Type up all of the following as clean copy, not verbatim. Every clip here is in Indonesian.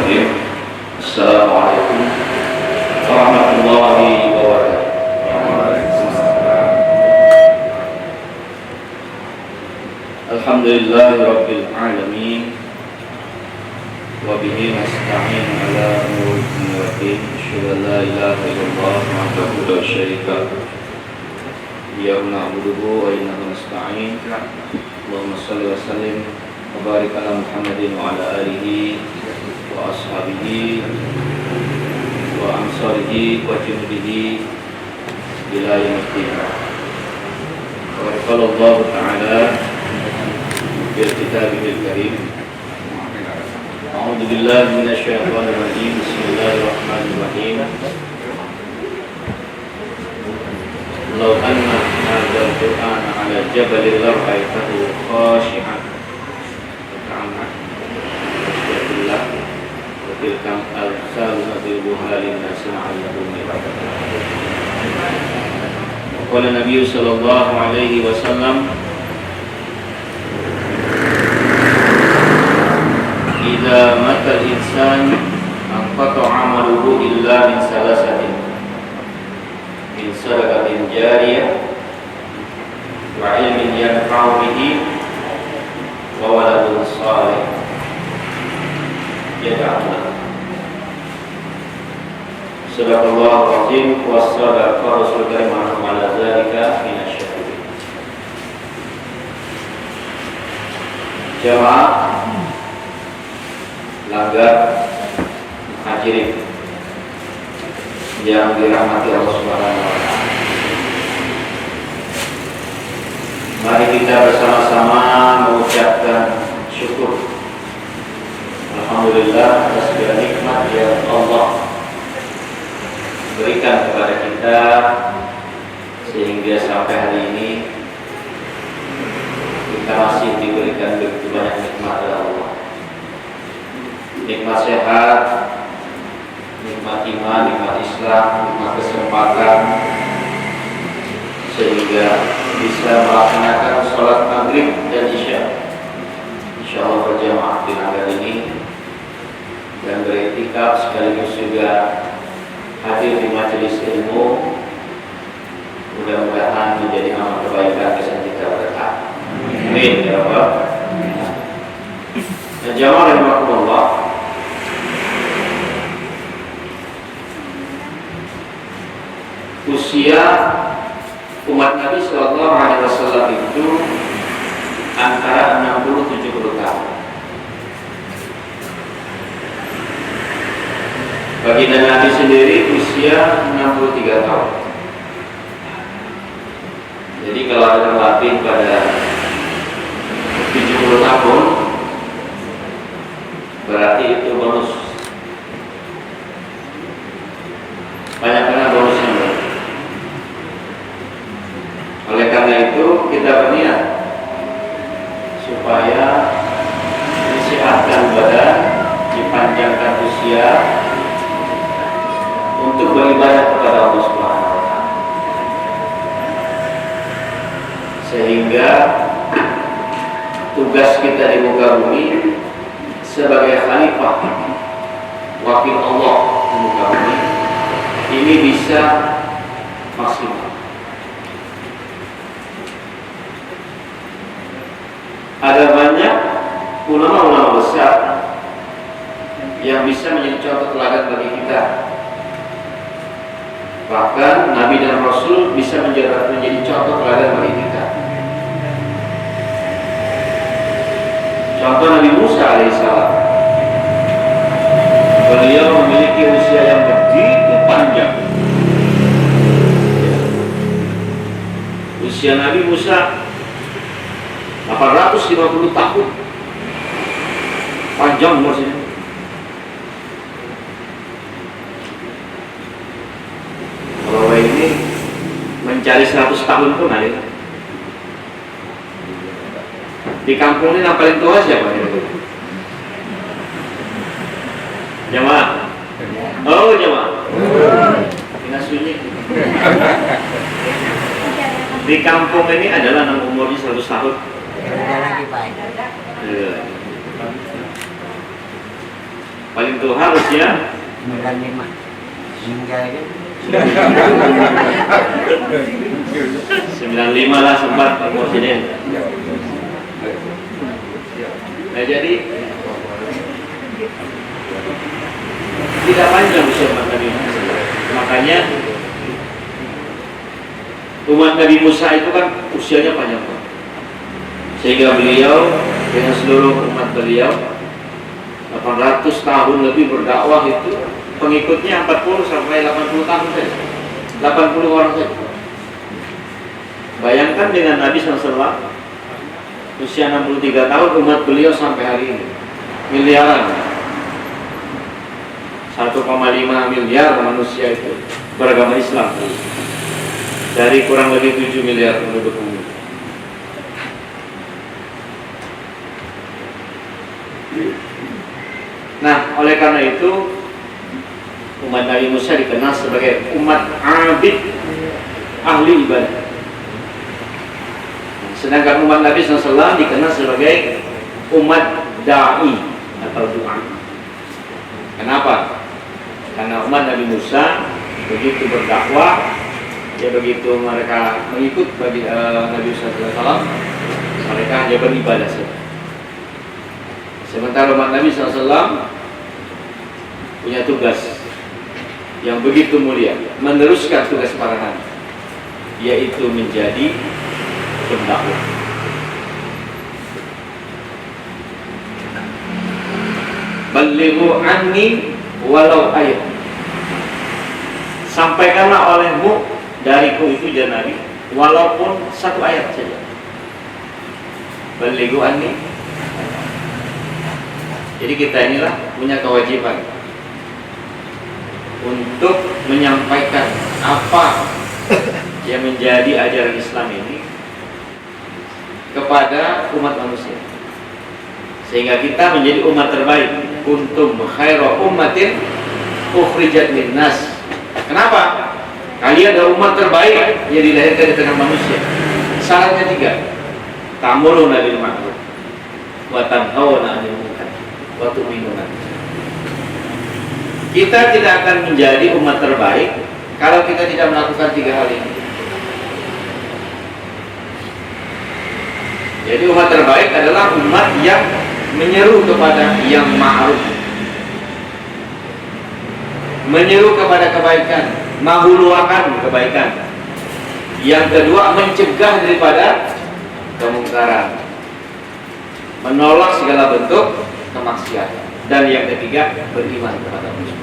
Bismillahirrahmanirrahim. Assalamualaikum warahmatullahi wabarakatuh. Alhamdulillahirabbil alamin. Wa bihi nasta'in ala umuri dunya wa din. Asyhadu an la ilaha illallah wahdahu la syarika lahu. Iyyahu na'budu wa iyyahu nasta'in. Allahumma shalli wa sallim wa barik ala Muhammadin wa ala alihi wa ashabihi wa ansarihi wa junudihi ila yaumil qiyamah. Wa qala Allah ta'ala fil kitabihil karim. A'udzu billahi minasy syaithanir rajim. Bismillahirrahmanirrahim. Law anna hadzal qur'ana 'ala jabalin la ra'aytahu khashi'an ka'anna yashtabillah wa tilkam al-amsalu nadribuha lin-nasi la'allahum yatafakkarun. Qala Nabi sallallahu alaihi wasallam, idza mata al-insan anqata 'amaluhu illa min salasatin, min sadaqatin jariyah wa ilmin yanfa'u bihi wa waladun salih yad'u lahu. Sadaqallahu azim wa sadaqa rasul karim ala dzalika minasyahidin. Jamaah langgar hadirin yang dirahmati Allah Subhanahu wa taala. Mari kita bersama-sama mengucapkan syukur alhamdulillah atas segala nikmat yang Allah berikan kepada kita sehingga sampai hari ini kita masih diberikan begitu banyak nikmat dari Allah. Nikmat sehat, nikmat iman, nikmat Islam, nikmat kesempatan, sehingga bisa melaksanakan sholat maghrib dan isya insyaallah berjamaah di langgar ini, dan beriktikaf sekaligus juga hadir di majelis ilmu. Mudah-mudahan menjadi amal kebaikan kesan kita berkah. Amin ya rabbal alamin. Dan jamaah rahimakumullah, usia umat Nabi Sallallahu Alaihi Wasallam itu antara 60-70 tahun. Baginda Nabi sendiri usia 63 tahun. Jadi kalau ada terlatih pada 70 tahun, berarti itu bonus. Banyak bonusnya. Oleh karena itu kita berniat supaya disehatkan badan, dipanjangkan usia untuk beribadah kepada Allah Subhanahu wa taala, sehingga tugas kita di muka bumi sebagai khalifah wakil Allah di muka bumi ini bisa maksimal. Ada banyak ulama-ulama besar yang bisa menjadi contoh teladan bagi kita. Bahkan Nabi dan Rasul bisa menjadi contoh teladan bagi kita. Contoh Nabi Musa alaihissalam, beliau memiliki usia yang begitu panjang. Usia Nabi Musa 850 tahun, panjang umurnya. Kalau ini mencari 100 tahun pun ada. Di kampung ini yang paling tua siapa? Jamaah? Oh jamaah. Ini sunyi. Di kampung ini adalah yang umurnya 100 tahun. Ada lagi Pak. Paling tua harusnya 95 hingga ini 95 lah sempat presiden. Nah jadi tidak panjang usia umat Nabi Musa. Makanya umat Nabi Musa itu kan usianya panjang banget. Sehingga beliau dengan seluruh umat beliau 800 tahun lebih berdakwah itu pengikutnya 40 sampai 80 tahun saja. 80 orang saja. Bayangkan dengan Nabi SAW usia 63 tahun umat beliau sampai hari ini miliaran. 1,5 miliar manusia itu beragama Islam dari kurang lebih 7 miliar penduduk bumi. Nah, oleh karena itu umat Nabi Musa dikenal sebagai umat abid, ahli ibadah. Sedangkan umat Nabi SAW dikenal sebagai umat da'i atau doa. Kenapa? Karena umat Nabi Musa begitu berdakwah, ya begitu mereka mengikut bagi Nabi Musa SAW, mereka hanya beribadah saja. Sementara umat Nabi SAW punya tugas yang begitu mulia, meneruskan tugas para nabi, yaitu menjadi pendakwah. Balighu anni walau ayat. Sampaikanlah olehmu dariku itu ya Nabi, walaupun satu ayat saja. Balighu anni. Jadi kita inilah punya kewajiban untuk menyampaikan apa yang menjadi ajaran Islam ini kepada umat manusia, sehingga kita menjadi umat terbaik. Kuntum khairu ummatin ukhrijat linnas. Kenapa? Kalian adalah umat terbaik yang dilahirkan di tengah manusia. Syaratnya 3. Ta'muruna bil ma'ruf wa tanhauna 'anil munkar wa tu'minuna. Kita tidak akan menjadi umat terbaik kalau kita tidak melakukan 3 hal ini. Jadi umat terbaik adalah umat yang menyeru kepada yang ma'ruf, menyeru kepada kebaikan, menghuluakan kebaikan. Yang kedua, mencegah daripada kemungkaran, menolak segala bentuk kemaksiatan. Dan yang ketiga, beriman kepada Allah.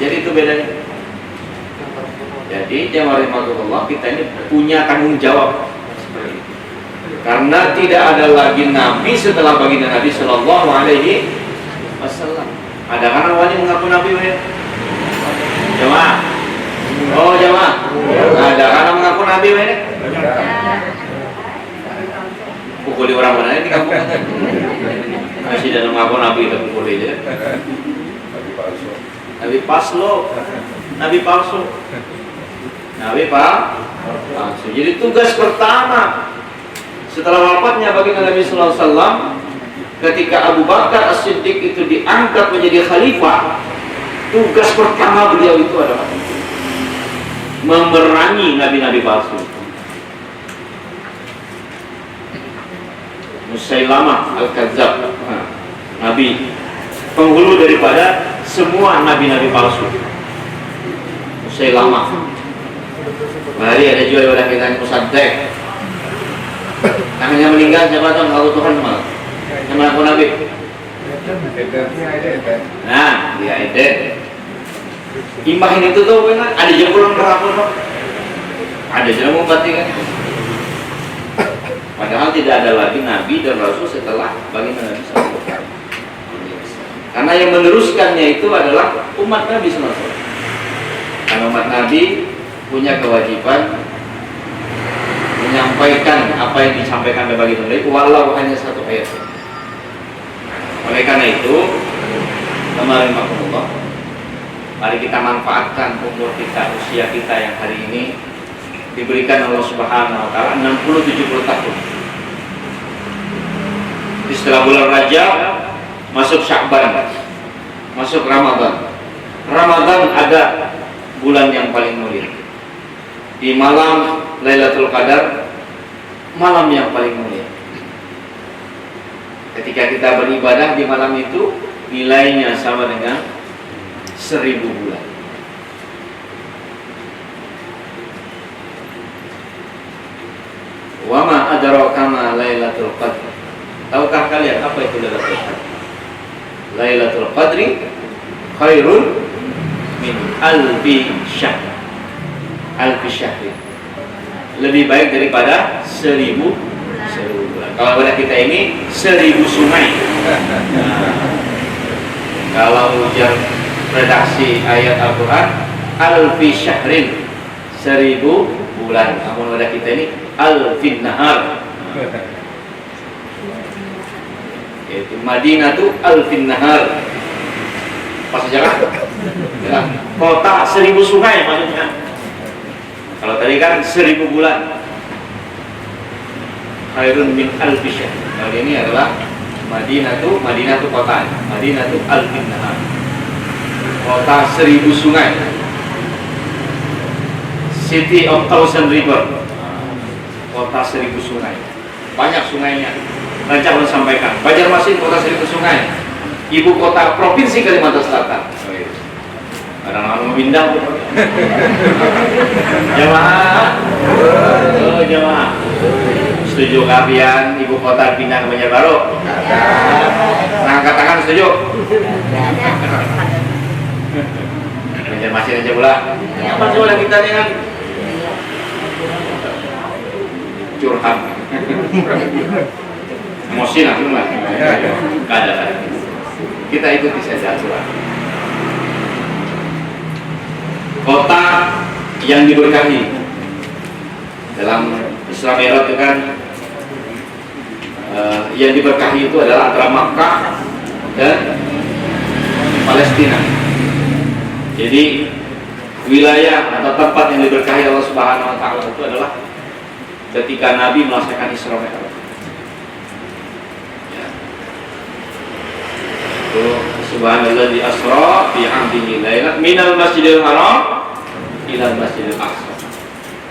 Jadi itu bedanya. Jadi jamaah rahimakumullah, kita ini punya tanggung jawab. Karena tidak ada lagi nabi setelah baginda Nabi Sallallahu Alaihi Wasallam. Ada kan awalnya mengaku nabi, jamaah? Oh jamaah? Ada kan mengaku nabi, pukuli orang mana ini kamu? Masih dalam mengaku nabi itu pukuli ya? Nabi palsu, nabi palsu. Jadi tugas pertama setelah wafatnya baginda Nabi Sallallahu Alaihi Wasallam, ketika Abu Bakar As-Siddiq itu diangkat menjadi khalifah, tugas pertama beliau itu adalah memerangi nabi-nabi palsu. Musailamah Al-Kadzab, nabi penghulu daripada semua nabi-nabi palsu. Musailamah. Mari ada juga orang kita Musaddaq. Namanya meninggal siapa tahu mengaku Tuhan malah yang mengaku Nabi. Nah, dia Eden. Imahin itu tuh kan ada jempulan berapa tuh? Ada jamu berarti kan? Padahal tidak ada lagi Nabi dan Rasul setelah baginda Nabi SAW. Karena yang meneruskannya itu adalah umat Nabi SAW. Karena umat Nabi punya kewajiban menyampaikan apa yang disampaikan oleh baginda Nabi walau hanya satu ayat. Oleh karena itu, kemarin makumullah, mari kita manfaatkan umur kita, usia kita yang hari ini diberikan Allah Subhanahu wa taala 60-70 tahun. Di setelah bulan Rajab masuk Sya'ban, masuk Ramadan. Ramadan ada bulan yang paling mulia. Di malam Lailatul Qadar, malam yang paling mulia. Ketika kita beribadah di malam itu, nilainya sama dengan 1000 bulan. Wa ma adraka ma Lailatul Qadar. Tahukah kalian apa itu Lailatul Qadar? Lailatul Qadri khairun min alfi syahr. Alfi syahr. Lebih baik daripada 1000 bulan. Kalau pada kita ini 1000 sungai. Kalau ujar redaksi ayat Al-Quran, alfi syahrin, 1000 bulan. Namun pada kita ini alfin nahar. Yaitu Madinah itu alfin nahar. Pas jalan ya, kota 1000 sungai maksudnya. Kalau tadi kan 1000 bulan. Khairun min alfi syahr. Kalau ini adalah Madinah itu kota. Madinah itu alfin nahar. Kota 1000 sungai. City of Thousand River. Kota 1000 sungai. Banyak sungainya. Rancang sampaikan. Banjarmasin kota 1000 sungai. Ibu kota provinsi Kalimantan Selatan. Kadang-kadang mau pindah. Jamaah. Oh, jamaah. Setuju kalian ibu kota pindah ke Banjarbaru? Nah, angkat tangan setuju? Banjarmasin aja pula. Apa soalnya kita dengan curhat. Emosi langsung lah. Gak ada. Kita ikuti saja aturan. Kota yang diberkahi dalam Isra Mi'raj itu kan yang diberkahi itu adalah antara Makkah dan Palestina. Jadi wilayah atau tempat yang diberkahi Allah Subhanahu wa taala itu adalah ketika Nabi melaksanakan Isra Mi'raj. Subhanallah di asra bi 'abdihi lailan minal masjidil haram ila masjidil aqsa.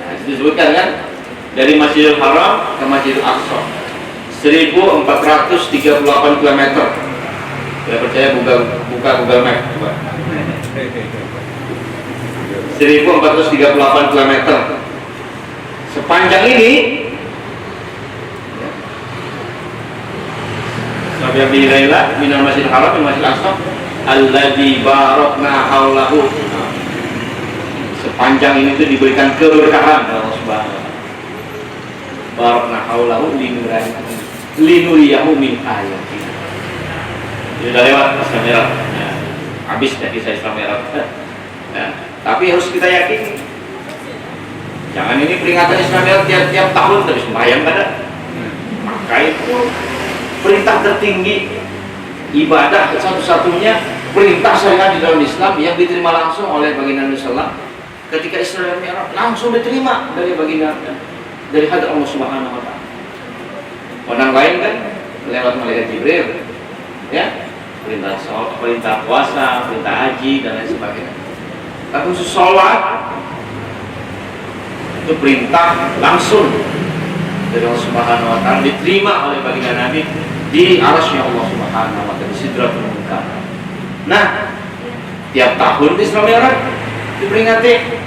Nah, itu disebutkan kan dari Masjidil Haram ke Masjidil Aqsa 1438 km. Saya percaya buka Google Map coba. 1438 km. Sepanjang ini sampai bilailah minal Masjidil Haram ke Masjidil Aqsa alladzi barakna haulahu. Sepanjang ini itu diberikan keberkahan oleh Allah Subhanahu wa taala. Barakna haulahu linuriyahu min ayatina. Ini sudah lewat Isra Mi'raj. Ya, habis dari Isra Mi'raj. Ya, tapi harus kita yakini. Jangan ini peringatan Isra Mi'raj tiap tahun terus sembahyang kada. Maka itu perintah tertinggi, ibadah satu-satunya perintah syariat di dalam Islam yang diterima langsung oleh baginda Nabi sallallahu alaihi wasallam ketika Isra Mi'raj, langsung diterima dari baginda, dari hadrat Allah Subhanahu wa taala. Orang lain kan lewat malaikat Jibril, ya, perintah sholat, perintah puasa, perintah haji dan lain sebagainya. Tapi khusus sholat itu perintah langsung dari Allah Subhanahu wa taala, diterima oleh baginda Nabi di arasy Allah Subhanahu wa taala, di Sidratul Muntaha. Nah, tiap tahun di Isra Mi'raj diperingati,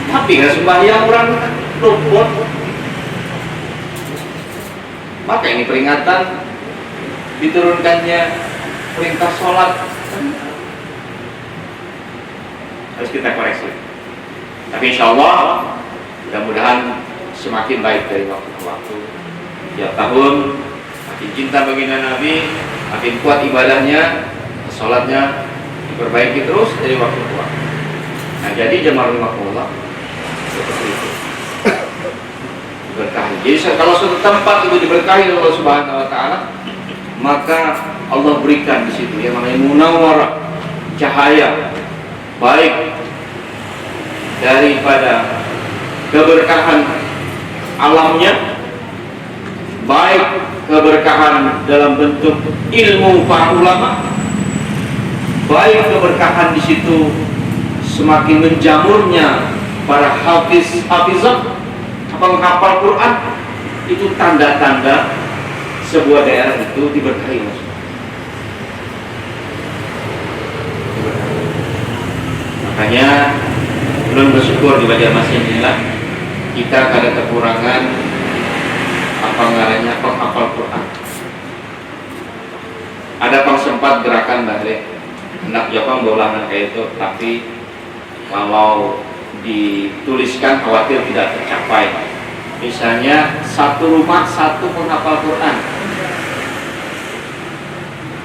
tapi nggak sembahyang orang luput. Maka ini peringatan diturunkannya perintah sholat harus kita koreksi. Tapi insya Allah mudah-mudahan semakin baik dari waktu ke waktu. Tiap tahun makin cinta baginda Nabi, makin kuat ibadahnya, sholatnya diperbaiki terus dari waktu ke waktu. Nah, jadi jemaah rahimahullah seperti itu. Berkahi. Jadi kalau suatu tempat itu diberkahi oleh Allah Subhanahu wa taala, maka Allah berikan di situ yang namanya munawwarah, cahaya baik daripada keberkahan alamnya, baik keberkahan dalam bentuk ilmu para ulama, baik keberkahan di situ semakin menjamurnya para hafizah, penghafal Quran. Itu tanda-tanda sebuah daerah itu diberkahi. Makanya belum bersyukur di Banjarmasin inilah kita ada kekurangan penghafal Quran. Ada sempat gerakan balik hendak Jepang bola kayak itu, tapi kalau dituliskan khawatir tidak tercapai. Misalnya satu rumah satu penghafal Quran,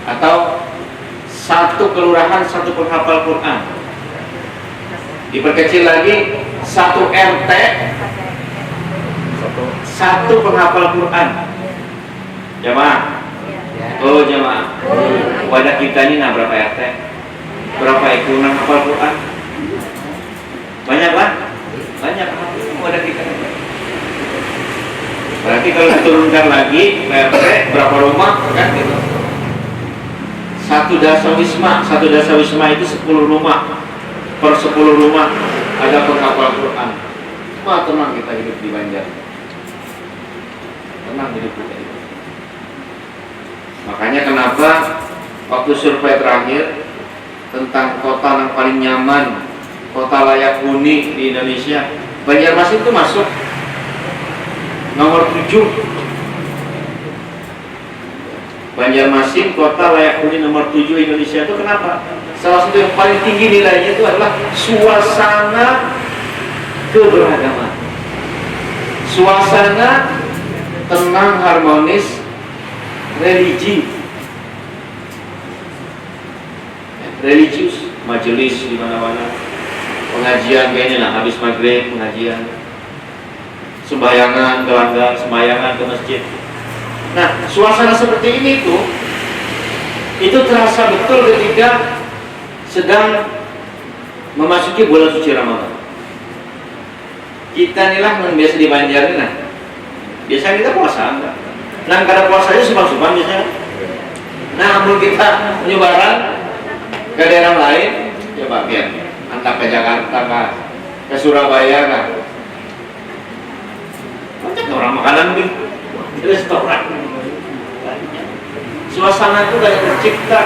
atau satu kelurahan satu penghafal Quran. Diperkecil lagi, satu RT satu penghafal Quran. Jamaah, oh jamaah, wadah kita ini berapa RT? Berapa ekor hafal Quran? Banyak lah, banyak wadah kita. Berarti kalau diturunkan lagi RT berapa rumah kan gitu? Satu dasawisma itu 10 rumah. Per 10 rumah ada penghafal Quran. Wah, tenang kita hidup di Banjar. Tenang hidup kita itu. Makanya kenapa waktu survei terakhir tentang kota yang paling nyaman, kota layak huni di Indonesia, Banjarmasin itu masuk nomor 7. Banjarmasin kota layak huni nomor 7 Indonesia itu kenapa? Salah satu yang paling tinggi nilainya itu adalah suasana keberagaman. Suasana tenang, harmonis, religius, majelis di mana-mana, pengajian kayaknya lah, habis maghrib pengajian, sembayangan ke langgar, sembayangan ke masjid. Nah, suasana seperti ini tuh itu terasa betul ketika sedang memasuki bulan suci Ramadan. Kita inilah yang biasa di Banjar ini, nah biasanya kita puasa enggak? Nah, kada puasanya sumpah-sumpah biasanya. Nah, namun kita penyebaran ke daerah lain, coba biar entah ke Jakarta kah, ke Surabaya kah, banyak orang makanan di restoran. Suasana itu banyak tercipta,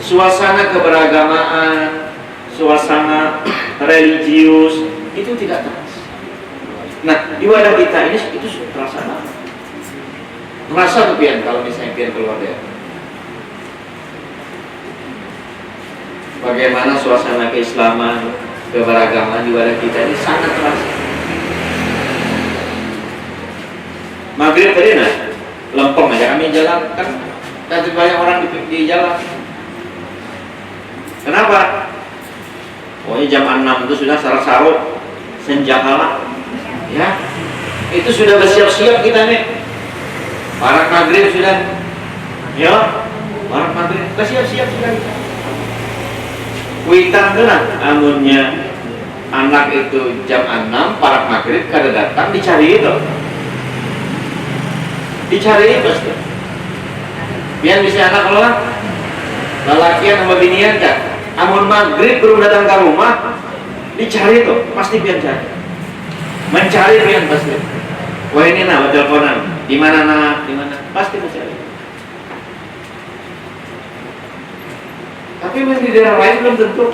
suasana keberagamaan, suasana religius itu tidak terasa. Nah, di wadah kita ini itu terasa banget. Merasa tuh pian kalau misalnya pian keluar daerah. Bagaimana suasana keislaman, keberagaman di wadah kita ini sangat terasa. Maghrib tadi nah, lempeng aja kami jalan kan, nanti banyak orang di jalan. Kenapa? Pokoknya jam 6 itu sudah saruk-saruk, senjakala, ya, itu sudah bersiap-siap kita nih. Para maghrib sudah, ya, para maghrib bersiap-siap sudah. Kuitan tenang, amunnya anak itu jam 6, para maghrib kada datang dicari itu. Dicari pasti. Biar bisa anak keluar, lelakian sama binian kan. Amun maghrib belum datang ke rumah, dicari tuh, pasti biar cari. Mencari biar pasti. Wah ini nah, teleponan. Di mana nak? Di mana? Pasti mencari. Tapi di daerah lain belum tentu.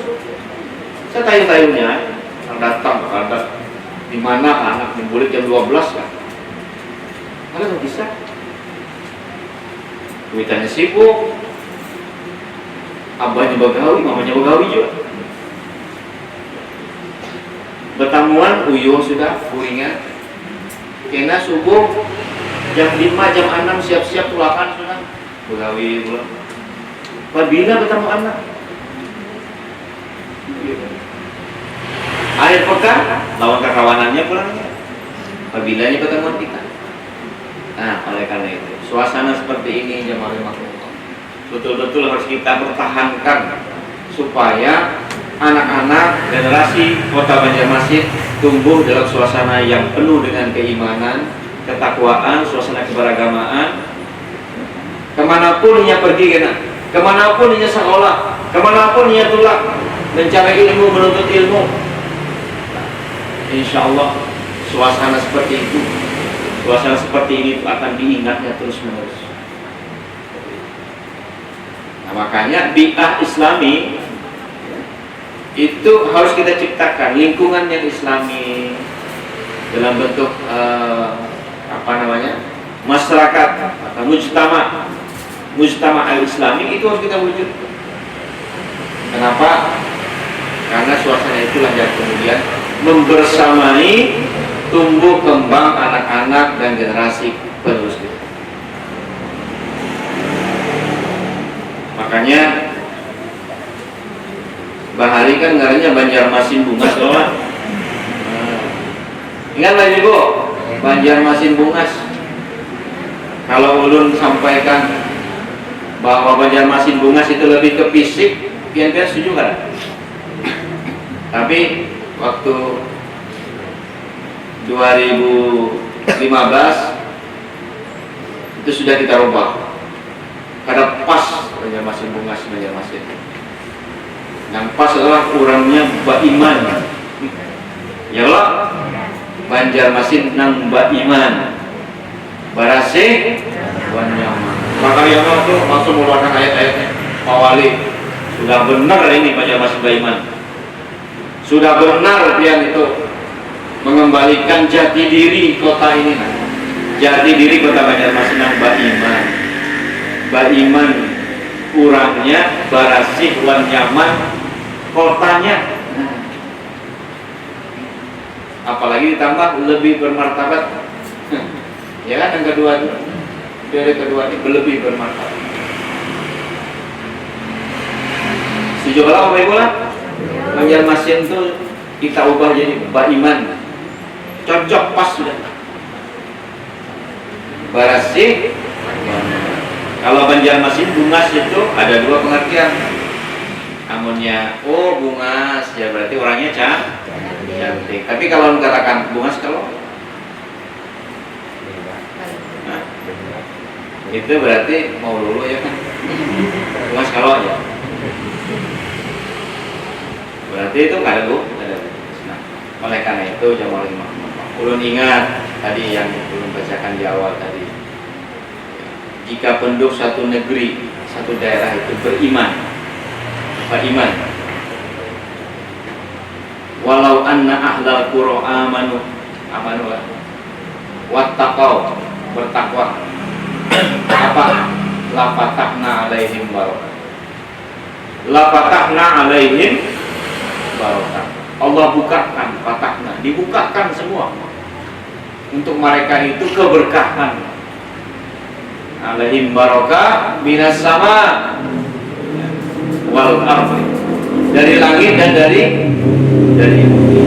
Saya tayu-tayunya, yang datang, ada di mana anak membulik jam 12 kan? Kalau nggak bisa. Kuitannya sibuk, abahnya begawi, mamanya begawi juga. Bertamuan uyuh sudah, kuringan. Kena subuh jam 5, jam 6 siap-siap tulakan sudah. Begawi pulang. Apabila bertemu anak. Akhir pekan, lawan kekawanannya pulangnya. Apabila bertemu kita. Nah, oleh karena itu, suasana seperti ini jemaah makhluk betul-betul harus kita pertahankan supaya anak-anak generasi Kota Banjarmasin tumbuh dalam suasana yang penuh dengan keimanan, ketakwaan, suasana keberagamaan. Kemanapun ia pergi, kemanapun ia sekolah, kemanapun ia tulak mencari ilmu, menuntut ilmu, insya Allah suasana seperti itu, suasana seperti ini akan diingatnya terus menerus. Nah, makanya bi'ah Islami itu harus kita ciptakan lingkungan yang Islami dalam bentuk masyarakat atau mujtama al-Islami, itu harus kita wujudkan. Kenapa? Karena suasana itulah yang kemudian membersamai tumbuh kembang anak-anak dan generasi penerus kita. Makanya Bahari kan ngarannya Banjarmasin Bungas loh. Ingat lagi Bu, Banjarmasin Bungas. Kalau ulun sampaikan bahwa Banjarmasin Bungas itu lebih ke fisik, pian-pian setuju kan? Tapi waktu 2015 itu sudah kita rubah. Karena pas Banjarmasin Bungas, Banjarmasin. Yang pas adalah kurangnya Baiman. Ya Allah, Banjarmasin nang Baiman. Barase wan nyaman. Maka yang itu langsung mengeluarkan ayat-ayatnya. Pak Wali, sudah benar ini Banjarmasin Baiman. Sudah benar dia itu mengembalikan jati diri kota ini. Jati diri kota Banjarmasin nang Baiman. Baiman kurangnya barasih wan nyaman kotanya. Apalagi ditambah lebih bermartabat. Ya kan, yang kedua itu, periode kedua ini lebih bermartabat. Setuju lah Bapak Ibu lah. Banjarmasin itu kita ubah jadi Baiman. Cocok, pas sudah. Barasih. Kalau Banjarmasin Bungas itu ada dua pengertian. Amunnya, oh Bungas, ya berarti orangnya cantik. Tapi kalau mengatakan Bungas kalau itu berarti mau dulu ya kan? Bungas kalau ya. Berarti itu nggak ada Bu. Nah, oleh karena itu jamaah imam. Ulun ingat tadi yang ulun bacakan di awal tadi. Jika penduduk satu negeri, satu daerah itu beriman, walau anna ahlal qura amanu wattaqau, bertakwa, apa? La fatahna alaihim barakah. La fatahna alaihim barakah. Allah bukakan, fatahna, dibukakan semua untuk mereka itu keberkahan. Alaihim barakah minas sama wal ardi, dari langit dan dari bumi.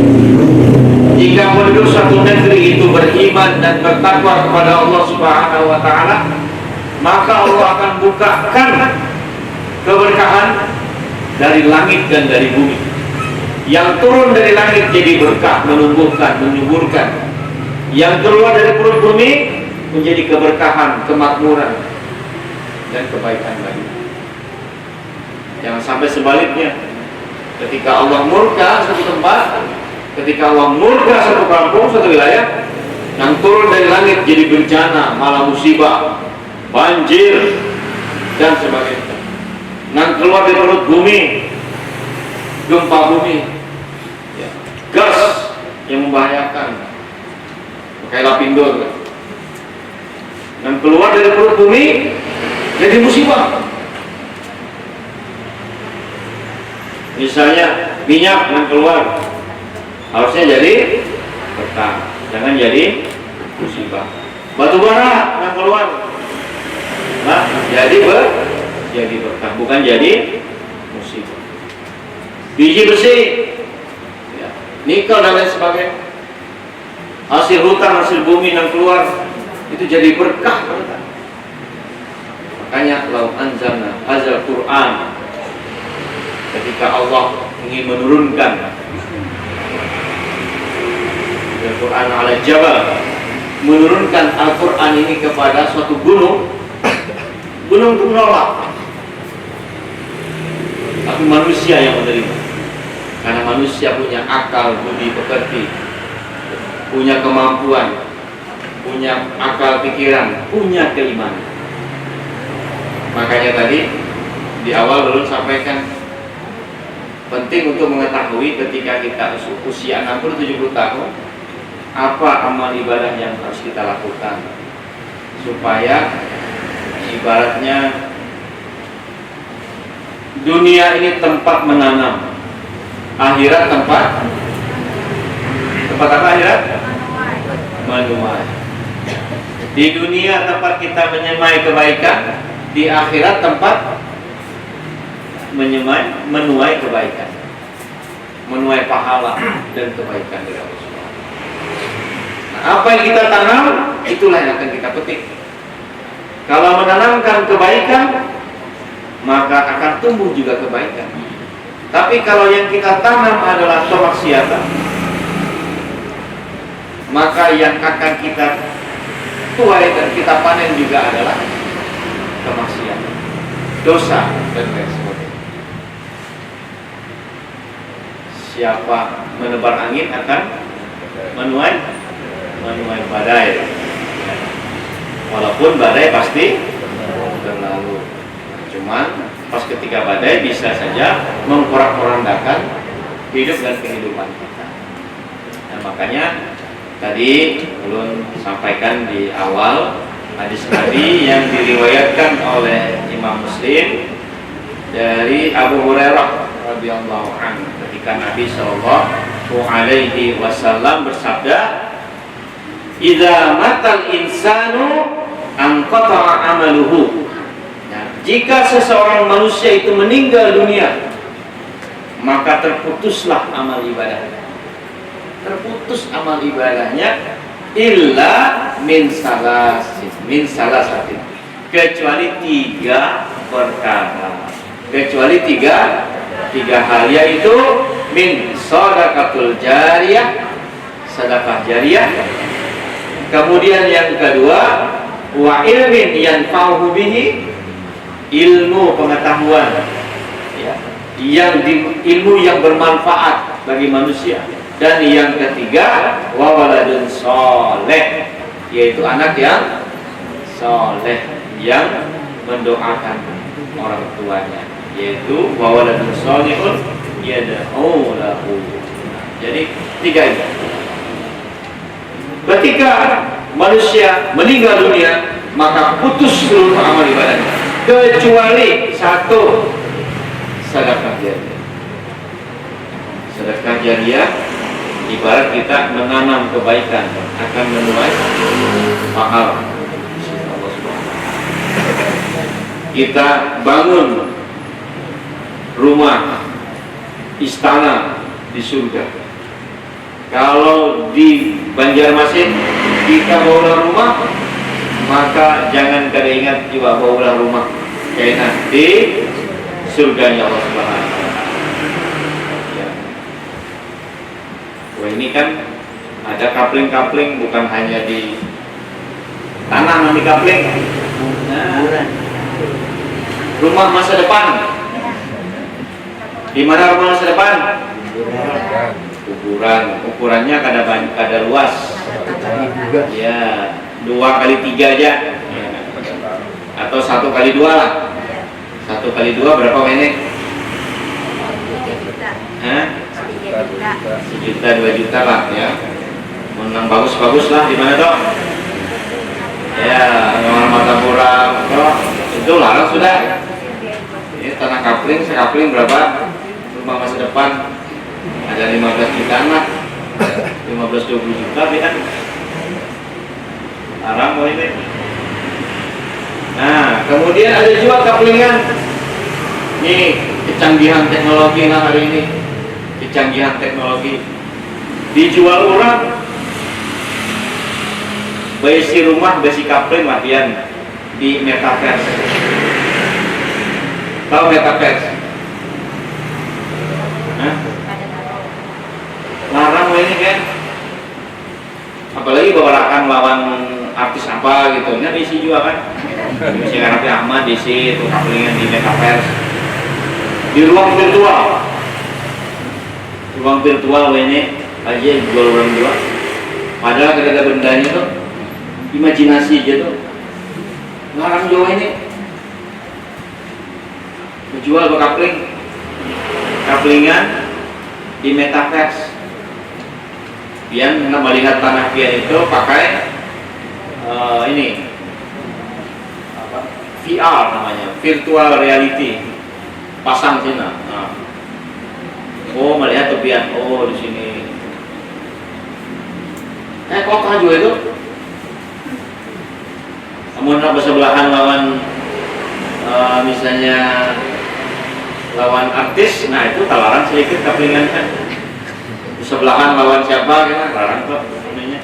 Jika penduduk satu negeri itu beriman dan bertakwa kepada Allah Subhanahu wa taala, maka Allah akan bukakan keberkahan dari langit dan dari bumi. Yang turun dari langit jadi berkah, menumbuhkan, menyuburkan. Yang keluar dari perut bumi menjadi keberkahan, kemakmuran dan kebaikan bagi. Jangan sampai sebaliknya. Ketika Allah murka satu tempat, ketika Allah murka satu kampung, satu wilayah, yang turun dari langit jadi bencana, malah musibah, banjir dan sebagainya. Yang keluar dari perut bumi, gempa bumi, ya, gas yang membahayakan, kayak Lapindo. Yang keluar dari perut bumi jadi musibah. Misalnya minyak yang keluar harusnya jadi berkah, jangan jadi musibah. Batu bara yang keluar, nah, jadi berkah, bukan jadi musibah. Biji besi, ya, nikel dan lain sebagainya, hasil hutan, hasil bumi yang keluar itu jadi berkah. Makanya lau anzalna hadzal Qur'an, ketika Allah ingin menurunkan Al-Quran ala jabal, menurunkan Al-Quran ini kepada suatu gunung, gunung itu menolak. Tapi manusia yang menerima, karena manusia punya akal, budi pekerti, punya kemampuan, punya akal pikiran, punya keimanan. Makanya tadi di awal belum sampaikan, penting untuk mengetahui ketika kita usia 60-70 tahun, apa amal ibadah yang harus kita lakukan supaya ibaratnya dunia ini tempat menanam, akhirat tempat apa akhirat? Menuai. Di dunia tempat kita menyemai kebaikan, di akhirat tempat menuai kebaikan, menuai pahala dan kebaikan dari Allah Subhanahu. Nah, apa yang kita tanam, itulah yang akan kita petik. Kalau menanamkan kebaikan, maka akan tumbuh juga kebaikan. Tapi kalau yang kita tanam adalah kemaksiatan, maka yang akan kita tuai dan kita panen juga adalah kemaksiatan, dosa dan lain sebagainya. Siapa menebar angin akan menuai badai. Walaupun badai pasti berlalu, cuman pas ketika badai bisa saja memporak-porandakan hidup dan kehidupan kita. Nah, makanya tadi belum sampaikan di awal hadis tadi yang diriwayatkan oleh Imam Muslim dari Abu Hurairah radhiyallahu anhu ketika Nabi sallallahu alaihi wasallam bersabda, "Idza matal insanu anqata'a amaluhu." Nah, jika seseorang manusia itu meninggal dunia, maka terputuslah amal ibadahnya. Terputus amal ibadahnya illa min salasatin, kecuali 3 perkara. Kecuali tiga hal, yaitu min shadaqatul jariyah, sedekah jariyah. Kemudian yang kedua, wa ilmin yanfa'uhu bihi, ilmu pengetahuan, ya, ilmu yang bermanfaat bagi manusia. Dan yang ketiga, wa waladun sholeh, yaitu anak yang soleh yang mendoakan orang tuanya, yaitu wa waladun sholihun yad'u lahu. Jadi 3 ini. Ketika manusia meninggal dunia, maka putus seluruh amal ibadahnya, kecuali 1, sedekah jariyah. Sedekah jariyah ibarat kita menanam kebaikan, akan menuai pahala. Kita bangun rumah, istana di surga. Kalau di Banjarmasin kita bangun rumah, maka jangan kada ingat juga bangun rumah kayak di surganya Allah Subhanahu wa Ta'ala. Ya. Wah, ini kan ada kapling-kapling, bukan hanya di tanah nanti kapling. Nah, rumah masa depan. Di mana rumah masa depan? Kuburan. Ukurannya kada luas. Ya, 2x3 aja. Ya. Atau 1x2 lah. 1x2 berapa menit? 1 juta 2 juta lah ya. Menang bagus-bagus lah. Di mana dong? Ya, orang Matapura itu larang sudah. Ini tanah kapling, sekapling berapa? Rumah masa depan ada 15 juta lah, 15-20 juta kan larang mau ini. Nah, kemudian ada juga kaplingan. Nih, kecanggihan teknologi lah hari ini. Kecanggihan teknologi dijual orang. Besi rumah, besi kapling latihan di metaverse. Tahu metaverse? Hah? Larang ini kan. Apalagi bawarakan lawan apa gitu, kan diisi juga kan. Misalnya Raffi Ahmad diisi itu kaplingan di metaverse, di ruang virtual ini aja jual orang jual. Padahal ada bendanya tuh, imajinasi aja tuh, larang jual ini, menjual kaplingan di metaverse. Pian melihat tanah pian itu pakai ini apa? VR namanya, virtual reality, pasang sini. Nah. Oh melihat tuh pian, oh di sini. Kok juga itu? Namun bersebelahan lawan misalnya lawan artis, nah itu tawaran sedikit kaplingan kan. Sebelahan lawan siapa kan larang kok namanya.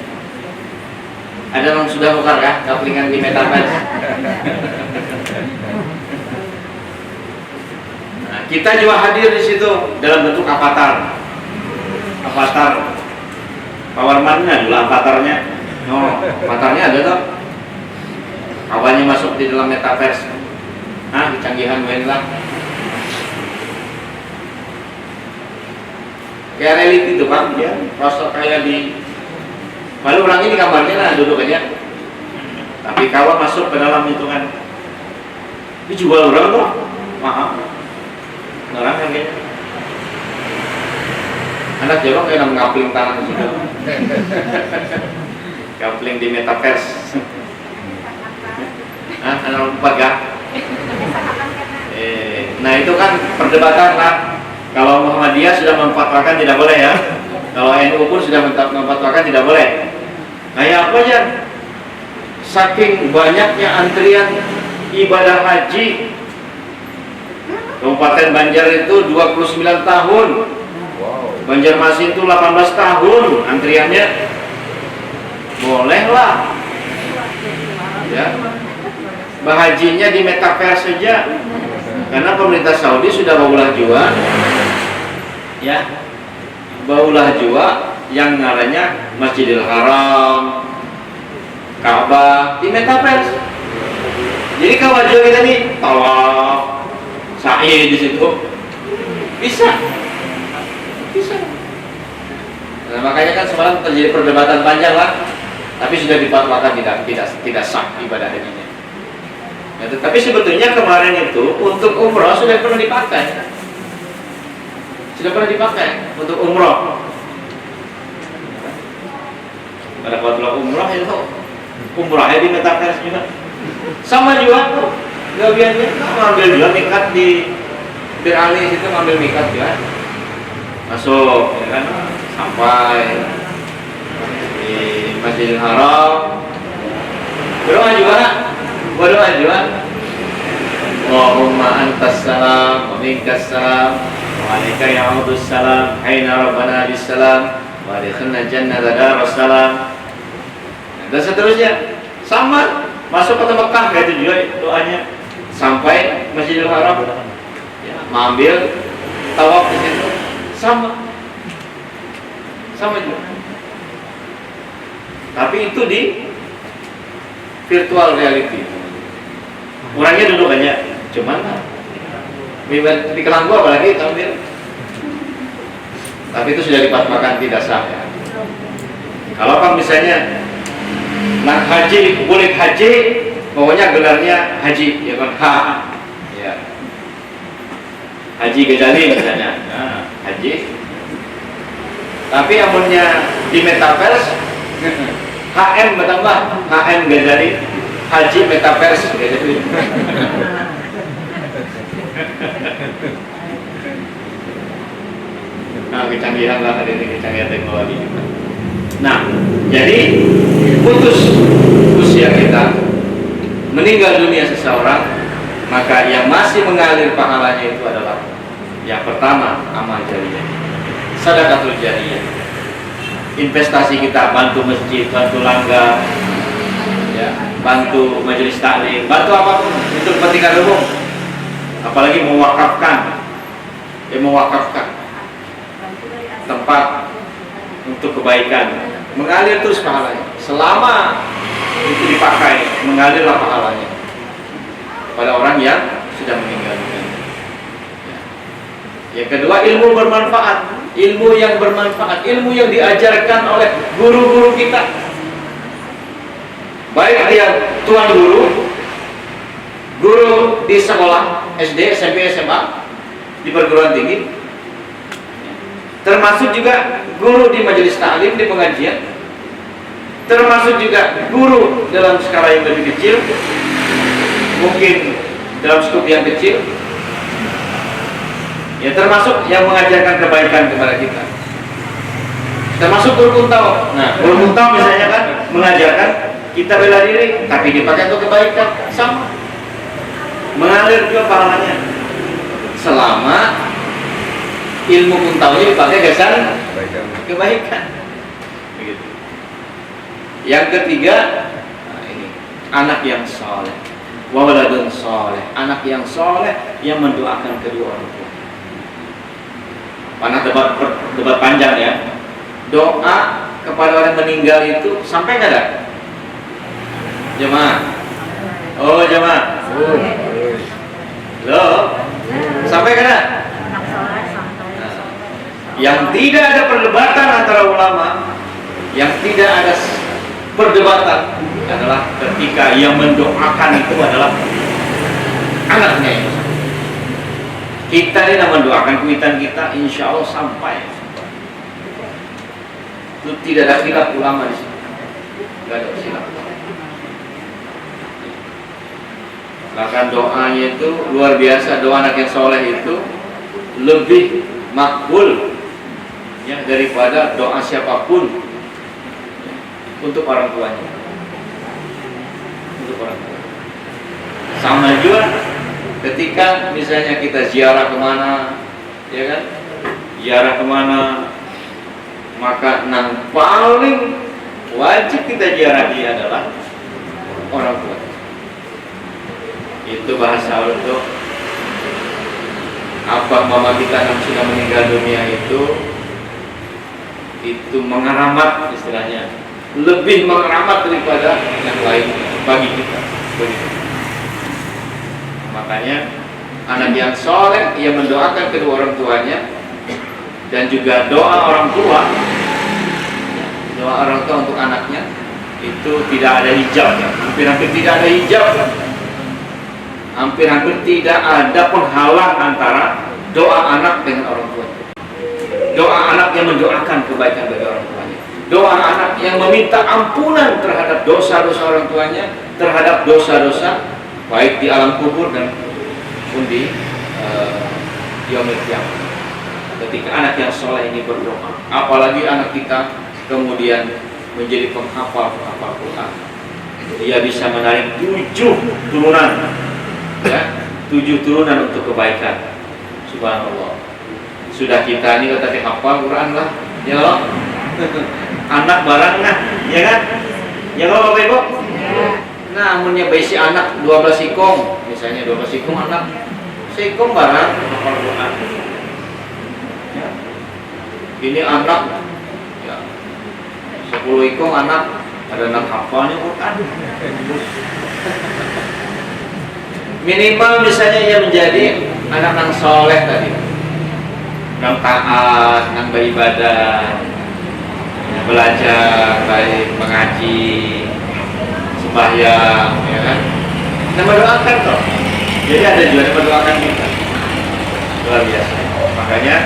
Ada yang sudah tukar kah kaplingan di metaverse? Nah, kita juga hadir di situ dalam bentuk avatar. Powerman-nya adalah avatarnya. No, avatarnya ada toh. Kawannya masuk di dalam metaverse. Kecanggihan main lah. Kayak reality itu kan, ya, rasa kayak di malu orang ini kamarnya lah duduk aja, tapi kawan masuk ke dalam itu kan, dijual orang loh, mahal, orang kan kayaknya, anak jorok kayak ngapling tangan di situ, ngapling di metaverse, anak empat gak? Nah itu kan perdebatan lah. Kalau Muhammadiyah sudah memfatwakan tidak boleh ya. Kalau NU pun sudah memfatwakan tidak boleh. Kayak apa aja? Saking banyaknya antrian ibadah haji, Kabupaten Banjar itu 29 tahun. Banjarmasin itu 18 tahun antriannya. Bolehlah. Ya. Bahajinya di metaverse saja. Karena pemerintah Saudi sudah baulah jua, ya, baulah jua yang namanya Masjidil Haram, Ka'bah di metaverse. Jadi kalau jual kita nih tawaf, sa'i di situ, bisa. Nah, makanya kan semalam terjadi perdebatan panjang lah, tapi sudah difatwakan tidak sah ibadah ini. Ya, tapi sebetulnya kemarin itu untuk umroh sudah pernah dipakai. Untuk umroh. Pada waktu umroh itu umrohnya di metaverse juga. Sama juga tuh. Gawiannya ngambil juga mikat di Bir Ali situ, ngambil mikat juga. Masuk ya kan, sampai di Masjidil Haram. Berdoa juga. Allahumma antas salam wa minkas salam wa alaika ya'udus salam hayna rabbana bis salam wa adkhilna jannata darus salam. Dan seterusnya sama masuk ke Mekah itu juga doanya sampai Masjidil Haram ya, mengambil tawaf di situ sama juga. Tapi itu di virtual reality. Orangnya duduk aja, cuman di Kelanggu apalagi tampil. Tapi itu sudah dipatwakan tidak sah ya. Kalau kan misalnya nak haji, boleh haji, pokoknya gelarnya haji, ya kan ya. Haji Ghazali misalnya, nah, haji. Tapi amunnya di metaverse, HM bertambah, HM Ghazali. Haji metaverse gitu. Nah, kecanggihan lah hari ini, kecanggihan teknologi. Nah, jadi putus usia kita, meninggal dunia seseorang, maka yang masih mengalir pahalanya itu adalah yang pertama amal jariyah, sedekahul jariyah. Investasi kita, bantu masjid, bantu langgar, ya, bantu majelis taklim, bantu apapun untuk kepentingan umum, apalagi mewakafkan tempat untuk kebaikan, mengalir terus pahalanya selama itu dipakai, mengalirlah pahalanya pada orang yang sudah meninggal dunia. Yang kedua, ilmu bermanfaat, ilmu yang bermanfaat, ilmu yang diajarkan oleh guru-guru kita, baik dia tuan guru, guru di sekolah SD, SMP, SMA, di perguruan tinggi, termasuk juga guru di majelis taklim, di pengajian, termasuk juga guru dalam skala yang lebih kecil, mungkin dalam skup yang kecil, ya termasuk yang mengajarkan kebaikan kepada kita, termasuk guru kuntau. Nah, guru kuntau misalnya kan mengajarkan kita bela diri, tapi dipakai untuk kebaikan, sama, mengalir juga pahalanya, selama ilmu kuntaunya dipakai kesan kebaikan. Begitu. Yang ketiga, nah ini anak yang soleh, waladun soleh, anak yang soleh yang mendoakan kedua orang tua. Karena debat panjang ya. Doa kepada orang meninggal itu sampai nggak ada? Jemaah. Oh jemaah. Loh, sampai nggak ada? Yang tidak ada perdebatan antara ulama, yang tidak ada perdebatan adalah ketika yang mendoakan itu adalah anaknya itu. Kita ini mendoakan kuitan kita, insya Allah sampai. Itu tidak ada khilaf ulama di sini, tidak ada khilaf. Bahkan doanya itu luar biasa, doa anak yang soleh itu lebih makbul ya daripada doa siapapun untuk orang tuanya. Untuk orang tua. Sama juga ketika misalnya kita ziarah kemana, ya kan? Ziarah kemana, maka yang paling wajib kita ziarahi adalah orang tua. Itu bahasa untuk abah mama kita yang sudah meninggal dunia itu mengeramat, istilahnya lebih mengeramat daripada yang lain bagi kita. Begitu. Makanya anak yang soleh yang mendoakan kedua orang tuanya, dan juga doa orang tua untuk anaknya itu tidak ada hijabnya, hampir-hampir tidak ada hijab, hampir-hampir tidak ada penghalang antara doa anak dengan orang tua. Doa anak yang mendoakan kebaikan bagi orang tuanya, doa anak yang meminta ampunan terhadap dosa-dosa orang tuanya, terhadap dosa-dosa baik di alam kubur dan pun di yaumil qiyamah. Ketika anak yang soleh ini berdoa, apalagi anak kita kemudian menjadi penghafal Quran, dia bisa menarik 7 turunan, ya, 7 turunan untuk kebaikan. Subhanallah. Sudah kita ini kata hafal Quran lah, ya Allah. Anak barang nah, ya kan? Ya kalau Bapak Ibu. Nah, amunnya bayi anak 12 ikong, misalnya 12 ikong anak, seikong barang hafal Quran. Ya. Ini anak, ya, 10 ikong anak, ada anak hafalnya Quran. Minimal misalnya ia menjadi anak yang soleh tadi, yang taat, yang beribadah, belajar, baik mengaji, sembahyang, ya kan? Kita mendoakan toh. Jadi ada juga yang mendoakan kita. Luar biasa. Makanya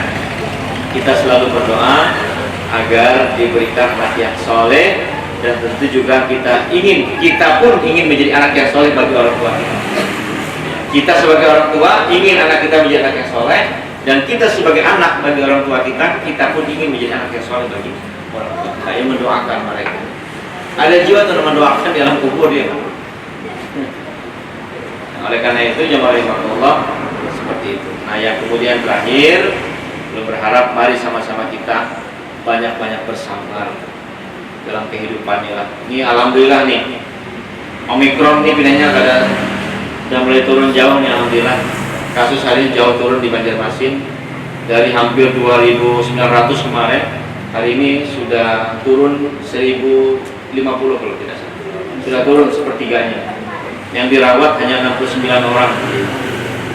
kita selalu berdoa agar diberikan anak yang soleh, dan tentu juga kita pun ingin menjadi anak yang soleh bagi orang tua kita. Kita sebagai orang tua ingin anak kita menjadi anak yang soleh, dan kita sebagai anak bagi orang tua kita pun ingin menjadi anak yang soleh bagi orang tua kita, yang mendoakan mereka. Ada jiwa yang mendoakan di alam kubur dia. Oleh karena itu jemaah rahimahullah seperti itu. Nah, yang kemudian terakhir, belum berharap mari sama-sama kita banyak-banyak bersabar dalam kehidupan ini. Ini alhamdulillah nih, Omikron ini pindahnya sudah mulai turun jauh nih, alhamdulillah. Kasus hari ini jauh turun di Banjarmasin dari hampir 2.900 kemarin, hari ini sudah turun 1.050 kalau tidak salah. sudah turun sepertiganya. Yang dirawat hanya 69 orang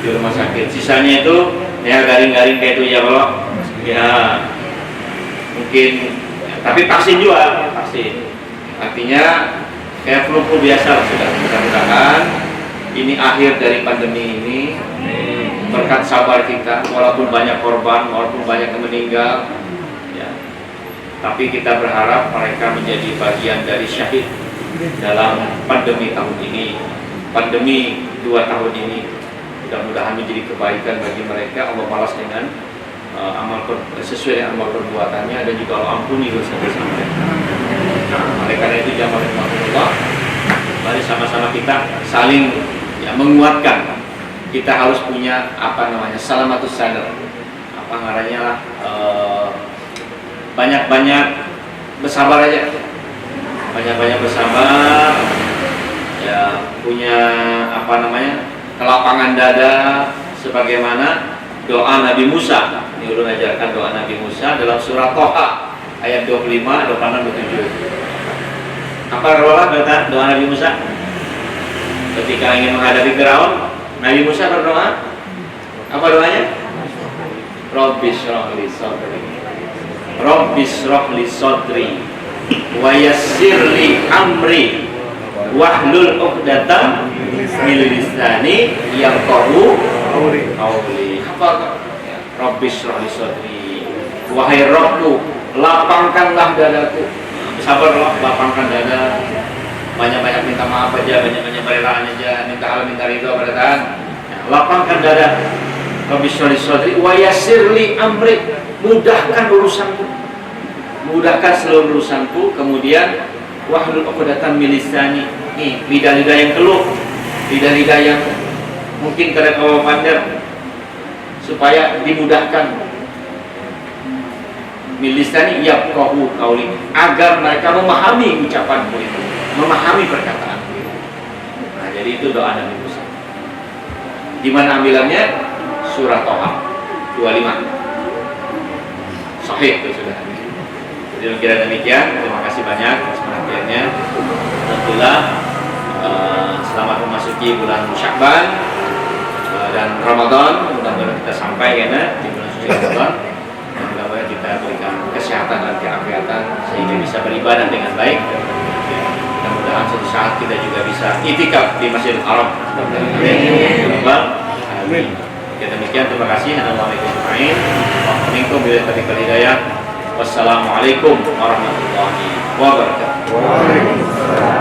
di rumah sakit. Sisanya itu ya garing-garing kayak itu ya kalau ya mungkin ya, tapi vaksin juga vaksin. Artinya kayak flu biasa lah sudah. Mudah-mudahan ini akhir dari pandemi ini berkat sabar kita, walaupun banyak korban, walaupun banyak yang meninggal ya, tapi kita berharap mereka menjadi bagian dari syahid dalam pandemi tahun ini. Pandemi 2 tahun ini mudah-mudahan menjadi kebaikan bagi mereka. Allah balas dengan sesuai dengan amal perbuatannya, dan juga Allah ampuni dosa-dosa mereka. Nah, oleh karena itu jamaah rahmatullah, mari sama-sama kita saling ya, menguatkan. Kita harus punya salamatus sadar, ngarannya lah, banyak-banyak bersabar aja, banyak-banyak bersabar ya, punya kelapangan dada, sebagaimana doa Nabi Musa. Ini ulun ajarkan doa Nabi Musa dalam surah Toha ayat 25, 26, 27. Apa doa Nabi Musa ketika ingin menghadapi Firaun? Nabi Musa berdoa apa doanya? Rabbis shrahli sadri, Rabbis shrahli sadri wa yassirli amri wahlul 'uqdatam min lisani yafqahu qawli. Apa? Rabbis shrahli sadri, wahai Rabbku, lapangkanlah dadaku. Sabarlah, lapangkan dada. Banyak-banyak minta maaf aja, banyak-banyak berelaan aja, minta Allah, minta ridho pada Tuhan. Lapangkan dada. Rabbis shrahli sadri wa yassirli amri, mudahkan urusanku, mudahkan seluruh urusanku. Kemudian wahlul 'uqdatam min lisani, nih lidah-lidah yang keluh, lidah-lidah yang mungkin kada kawa pandai, supaya dimudahkan. Min lisani yafqahu qawli, agar mereka memahami ucapanku itu, memahami perkataanku itu. Nah, jadi itu doa Nabi Musa. Di mana ambilannya? Surah Toha 25. Sahih itu sudah. Jadi kira demikian. Terima kasih banyak atas perhatiannya. Alhamdulillah, selamat memasuki bulan Sya'ban dan Ramadan. Mudah-mudahan kita sampai karena di bulan suci Ramadan. Mudah-mudahan kita berikan kesehatan dan keafiatan sehingga bisa beribadah dengan baik. Mudah-mudahan suatu saat kita juga bisa itikaf di Masjidil Haram. Amin. Demikian, terima kasih. Wassalamualaikum warahmatullahi wabarakatuh.